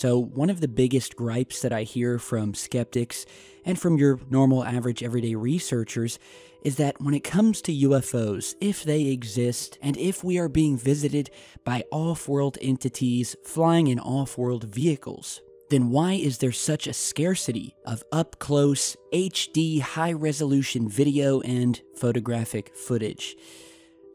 So one of the biggest gripes that I hear from skeptics and from your normal, average, everyday researchers is that when it comes to UFOs, if they exist, and if we are being visited by off-world entities flying in off-world vehicles, then why is there such a scarcity of up-close, HD, high-resolution video and photographic footage?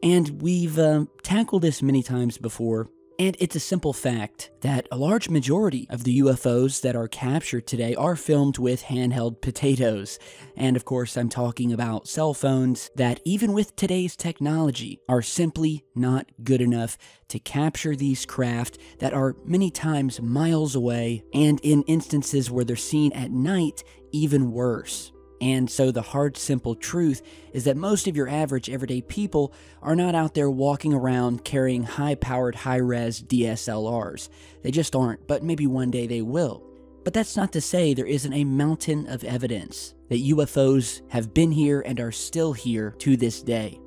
And we've tackled this many times before, and it's a simple fact that a large majority of the UFOs that are captured today are filmed with handheld potatoes. And of course, I'm talking about cell phones that, even with today's technology, are simply not good enough to capture these craft that are many times miles away, and in instances where they're seen at night, even worse. And so the hard, simple truth is that most of your average everyday people are not out there walking around carrying high-powered, high-res DSLRs. They just aren't, but maybe one day they will. But that's not to say there isn't a mountain of evidence that UFOs have been here and are still here to this day.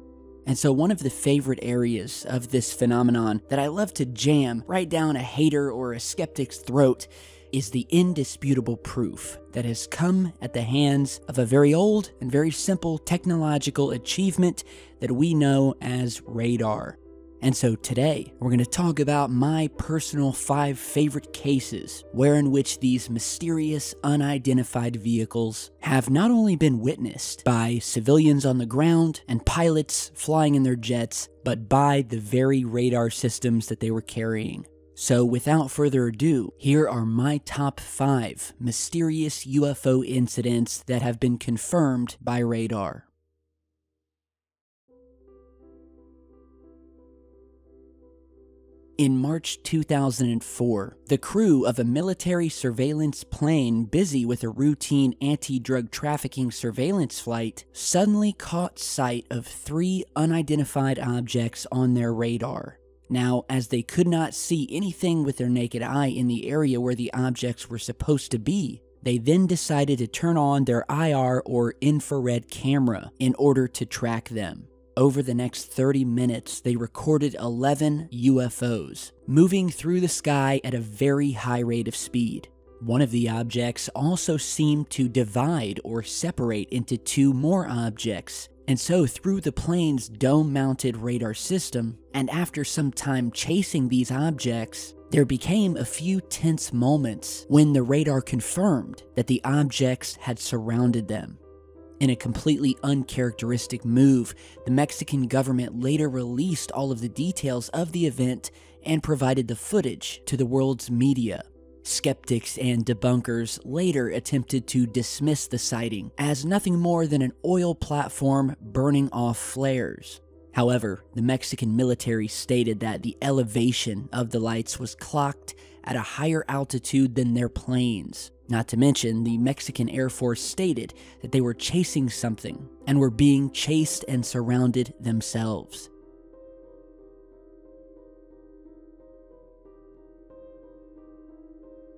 And so one of the favorite areas of this phenomenon that I love to jam right down a hater or a skeptic's throat is the indisputable proof that has come at the hands of a very old and very simple technological achievement that we know as radar. And so today, we're going to talk about my personal 5 favorite cases wherein which these mysterious unidentified vehicles have not only been witnessed by civilians on the ground and pilots flying in their jets, but by the very radar systems that they were carrying. So without further ado, here are my top 5 mysterious UFO incidents that have been confirmed by radar. In March 2004, the crew of a military surveillance plane busy with a routine anti-drug trafficking surveillance flight suddenly caught sight of 3 unidentified objects on their radar. Now, as they could not see anything with their naked eye in the area where the objects were supposed to be, they then decided to turn on their IR or infrared camera in order to track them. Over the next 30 minutes, they recorded 11 UFOs, moving through the sky at a very high rate of speed. One of the objects also seemed to divide or separate into 2 more objects, and so through the plane's dome-mounted radar system, and after some time chasing these objects, there became a few tense moments when the radar confirmed that the objects had surrounded them. In a completely uncharacteristic move, the Mexican government later released all of the details of the event and provided the footage to the world's media. Skeptics and debunkers later attempted to dismiss the sighting as nothing more than an oil platform burning off flares. However, the Mexican military stated that the elevation of the lights was clocked at a higher altitude than their planes. Not to mention, the Mexican Air Force stated that they were chasing something and were being chased and surrounded themselves.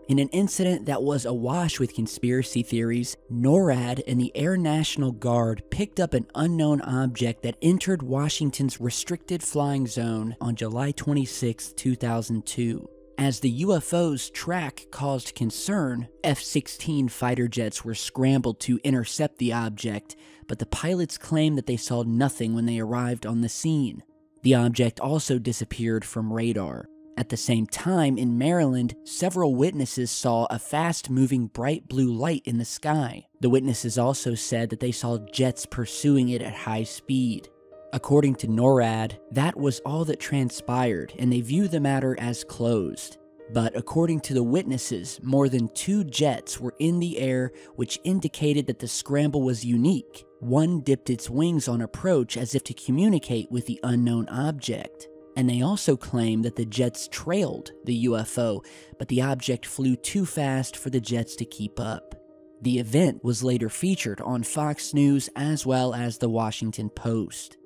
In an incident that was awash with conspiracy theories, NORAD and the Air National Guard picked up an unknown object that entered Washington's restricted flying zone on July 26, 2002. As the UFO's track caused concern, F-16 fighter jets were scrambled to intercept the object, but the pilots claimed that they saw nothing when they arrived on the scene. The object also disappeared from radar. At the same time, in Maryland, several witnesses saw a fast-moving bright blue light in the sky. The witnesses also said that they saw jets pursuing it at high speed. According to NORAD, that was all that transpired, and they view the matter as closed. But according to the witnesses, more than 2 jets were in the air, which indicated that the scramble was unique. One dipped its wings on approach as if to communicate with the unknown object. And they also claim that the jets trailed the UFO, but the object flew too fast for the jets to keep up. The event was later featured on Fox News as well as the Washington Post.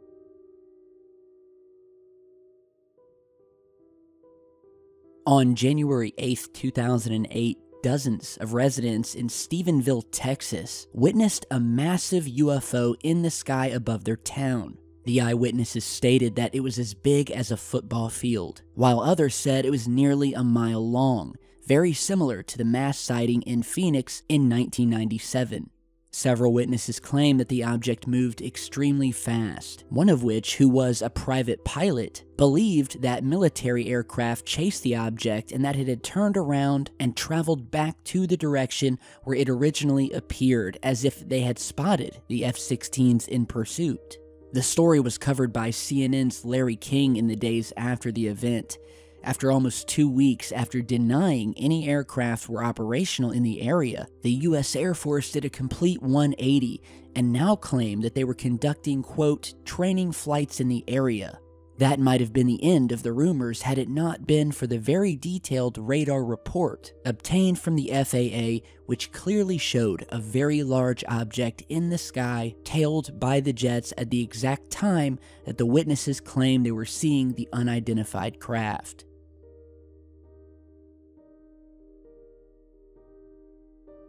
On January 8, 2008, dozens of residents in Stephenville, Texas, witnessed a massive UFO in the sky above their town. The eyewitnesses stated that it was as big as a football field, while others said it was nearly a mile long, very similar to the mass sighting in Phoenix in 1997. Several witnesses claim that the object moved extremely fast, one of which, who was a private pilot, believed that military aircraft chased the object and that it had turned around and traveled back to the direction where it originally appeared, as if they had spotted the F-16s in pursuit. The story was covered by CNN's Larry King in the days after the event. After almost 2 weeks after denying any aircraft were operational in the area, the U.S. Air Force did a complete 180 and now claimed that they were conducting, quote, training flights in the area. That might have been the end of the rumors had it not been for the very detailed radar report obtained from the FAA, which clearly showed a very large object in the sky tailed by the jets at the exact time that the witnesses claimed they were seeing the unidentified craft.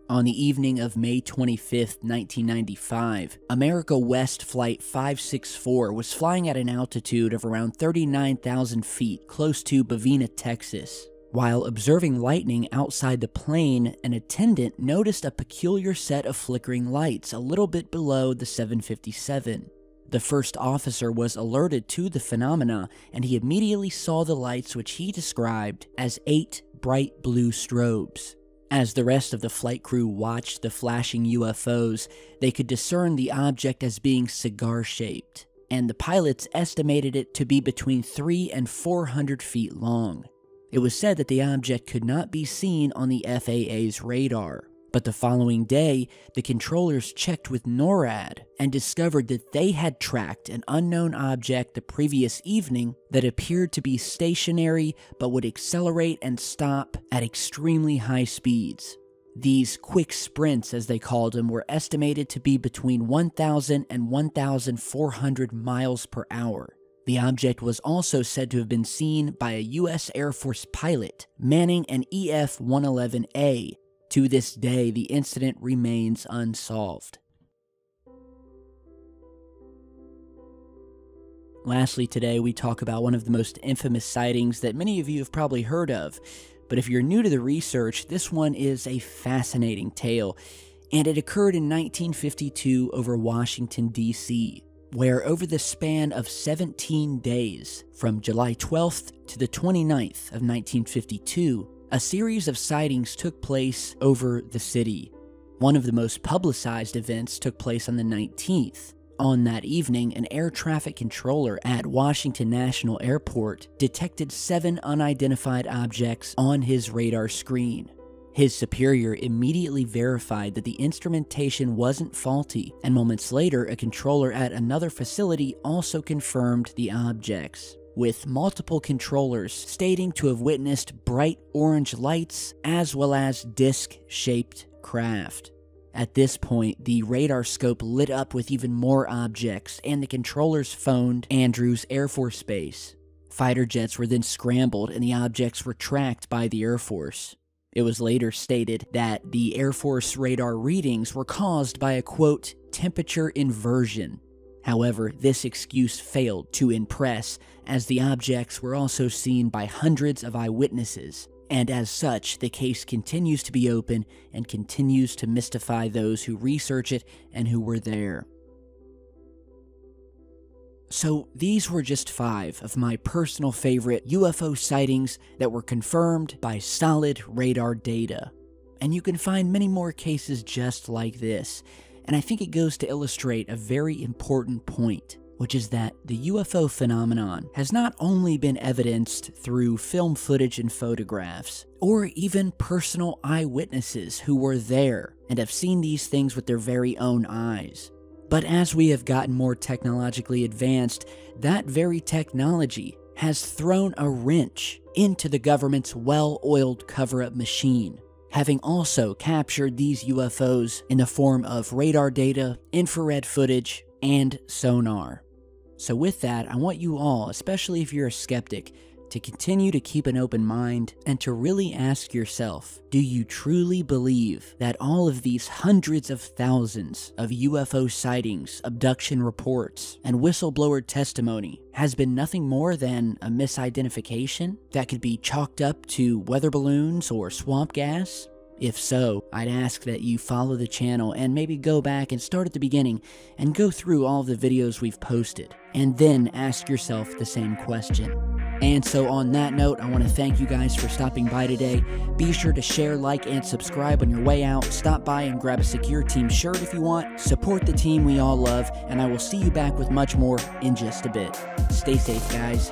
On the evening of May 25, 1995, America West Flight 564 was flying at an altitude of around 39,000 feet close to Bovina, Texas. While observing lightning outside the plane, an attendant noticed a peculiar set of flickering lights a little bit below the 757. The first officer was alerted to the phenomena, and he immediately saw the lights, which he described as 8 bright blue strobes. As the rest of the flight crew watched the flashing UFOs, they could discern the object as being cigar-shaped, and the pilots estimated it to be between 300 and 400 feet long. It was said that the object could not be seen on the FAA's radar, but the following day, the controllers checked with NORAD and discovered that they had tracked an unknown object the previous evening that appeared to be stationary but would accelerate and stop at extremely high speeds. These quick sprints, as they called them, were estimated to be between 1,000 and 1,400 miles per hour. The object was also said to have been seen by a U.S. Air Force pilot manning an EF-111A. To this day, the incident remains unsolved. Lastly today, we talk about one of the most infamous sightings that many of you have probably heard of. But if you're new to the research, this one is a fascinating tale, and it occurred in 1952 over Washington, D.C., where over the span of 17 days, from July 12th to the 29th of 1952, a series of sightings took place over the city. One of the most publicized events took place on the 19th. On that evening, an air traffic controller at Washington National Airport detected 7 unidentified objects on his radar screen. His superior immediately verified that the instrumentation wasn't faulty, and moments later, a controller at another facility also confirmed the objects, with multiple controllers stating to have witnessed bright orange lights as well as disc-shaped craft. At this point, the radar scope lit up with even more objects, and the controllers phoned Andrews Air Force Base. Fighter jets were then scrambled, and the objects were tracked by the Air Force. It was later stated that the Air Force radar readings were caused by a, quote, temperature inversion. However, this excuse failed to impress, as the objects were also seen by hundreds of eyewitnesses, and as such, the case continues to be open and continues to mystify those who research it and who were there. So these were just 5 of my personal favorite UFO sightings that were confirmed by solid radar data. And you can find many more cases just like this. And I think it goes to illustrate a very important point, which is that the UFO phenomenon has not only been evidenced through film footage and photographs, or even personal eyewitnesses who were there and have seen these things with their very own eyes. But as we have gotten more technologically advanced, that very technology has thrown a wrench into the government's well-oiled cover-up machine, having also captured these UFOs in the form of radar data, infrared footage, and sonar. So with that, I want you all, especially if you're a skeptic, to continue to keep an open mind and to really ask yourself, do you truly believe that all of these hundreds of thousands of UFO sightings, abduction reports, and whistleblower testimony has been nothing more than a misidentification that could be chalked up to weather balloons or swamp gas? If so, I'd ask that you follow the channel and maybe go back and start at the beginning and go through all of the videos we've posted, and then ask yourself the same question. And so on that note, I want to thank you guys for stopping by today. Be sure to share, like, and subscribe on your way out. Stop by and grab a Secureteam shirt if you want. Support the team we all love, and I will see you back with much more in just a bit. Stay safe, guys.